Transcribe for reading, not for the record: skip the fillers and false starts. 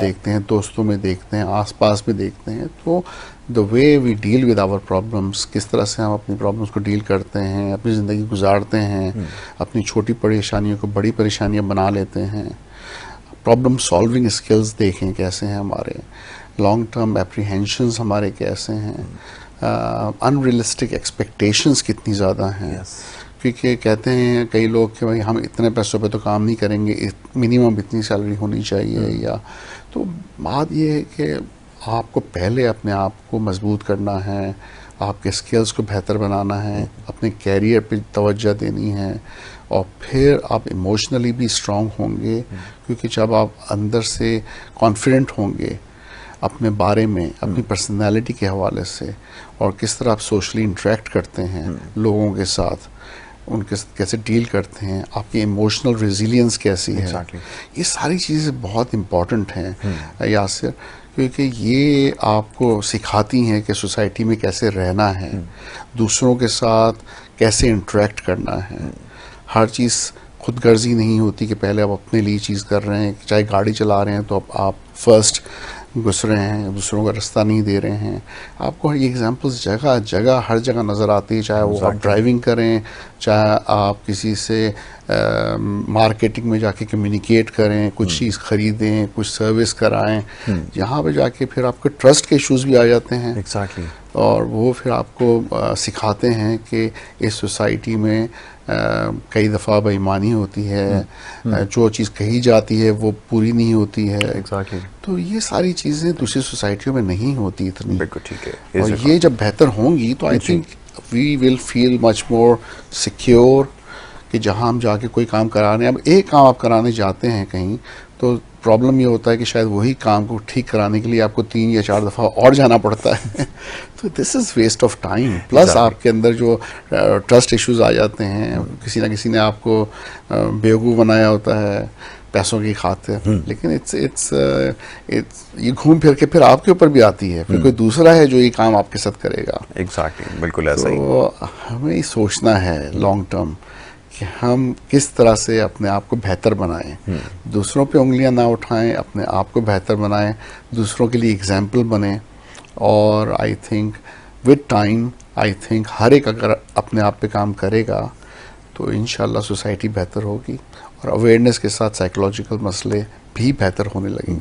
देखते हैं, दोस्तों में देखते हैं, आसपास में देखते हैं, तो the way we deal with our problems, किस तरह से हम अपनी प्रॉब्लम्स को डील करते हैं, अपनी ज़िंदगी गुजारते हैं, अपनी छोटी परेशानियों को बड़ी परेशानियां बना लेते हैं, प्रॉब्लम सॉल्विंग स्किल्स देखें कैसे हैं हमारे, लॉन्ग टर्म एप्रीहेंशंस हमारे कैसे हैं, अनरियलिस्टिक एक्सपेक्टेशंस कितनी ज़्यादा हैं। क्योंकि कहते हैं कई लोग कि भाई हम इतने पैसों पे तो काम नहीं करेंगे, मिनिमम इतनी सैलरी होनी चाहिए, या तो बात ये है कि आपको पहले अपने आप को मजबूत करना है, आपके स्किल्स को बेहतर बनाना है, अपने कैरियर पे तवज्जो देनी है, और फिर आप इमोशनली भी स्ट्रांग होंगे, क्योंकि जब आप अंदर से कॉन्फिडेंट होंगे अपने बारे में, अपनी पर्सनालिटी के हवाले से, और किस तरह आप सोशली इंटरेक्ट करते हैं लोगों के साथ, उनके साथ कैसे डील करते हैं, आपकी इमोशनल रेजिलियंस कैसी है, ये सारी चीज़ें बहुत इम्पॉर्टेंट हैं यासिर, क्योंकि ये आपको सिखाती हैं कि सोसाइटी में कैसे रहना है, दूसरों के साथ कैसे इंटरेक्ट करना है। हर चीज़ खुदगर्जी नहीं होती कि पहले आप अपने लिए चीज़ कर रहे हैं, चाहे गाड़ी चला रहे हैं तो आप फर्स्ट घुस रहे हैं, दूसरों का रास्ता नहीं दे रहे हैं। आपको ये एग्जांपल्स जगह जगह हर जगह नज़र आती है, चाहे वो आप ड्राइविंग करें, चाहे आप किसी से मार्केटिंग में जाके कम्युनिकेट करें, कुछ चीज़ ख़रीदें, कुछ सर्विस कराएं, यहाँ पे जाके फिर आपके ट्रस्ट के इश्यूज भी आ जाते हैं। और वो फिर आपको सिखाते हैं कि इस सोसाइटी में कई दफ़ा बेईमानी होती है, जो चीज़ कही जाती है वो पूरी नहीं होती है। तो ये सारी चीज़ें दूसरी सोसाइटियों में नहीं होती इतनी। बिल्कुल ठीक है। और ये जब बेहतर होंगी तो I think we will feel much more secure कि जहाँ हम जाके कोई काम कराने, अब एक काम आप कराने जाते हैं कहीं, तो प्रॉब्लम ये होता है कि शायद वही काम को ठीक कराने के लिए आपको 3 या 4 दफ़ा और जाना पड़ता है। तो this is waste of time, plus आपके अंदर जो ट्रस्ट इश्यूज आ जाते हैं, किसी ना किसी ने आपको बेवकूफ़ बनाया होता है पैसों की खातिर, लेकिन इट्स ये घूम फिर के फिर आपके ऊपर भी आती है, फिर कोई दूसरा है जो ये काम आपके साथ करेगा। बिल्कुल ऐसा ही। तो हमें ये सोचना है लॉन्ग टर्म कि हम किस तरह से अपने आप को बेहतर बनाएं, दूसरों पे उंगलियां ना उठाएं, अपने आप को बेहतर बनाएं, दूसरों के लिए एग्जाम्पल बने। और I think with time, I think हर एक अगर अपने आप पे काम करेगा तो इंशाल्लाह सोसाइटी बेहतर होगी, और अवेयरनेस के साथ साइकोलॉजिकल मसले भी बेहतर होने लगेंगे।